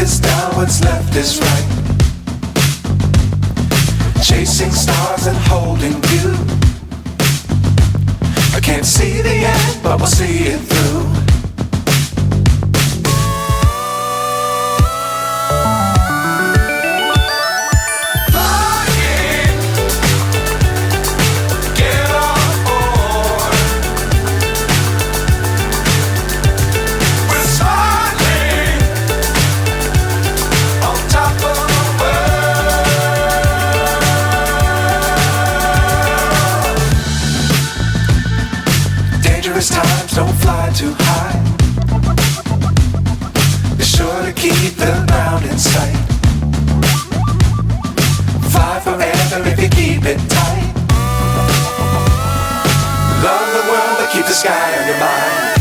is down, what's left is right. Chasing stars and holding you. I can't see the end, but we'll see it through. Times don't fly too high. Be sure to keep the ground in sight. Fly forever if you keep it tight. Love the world but keep the sky on your mind.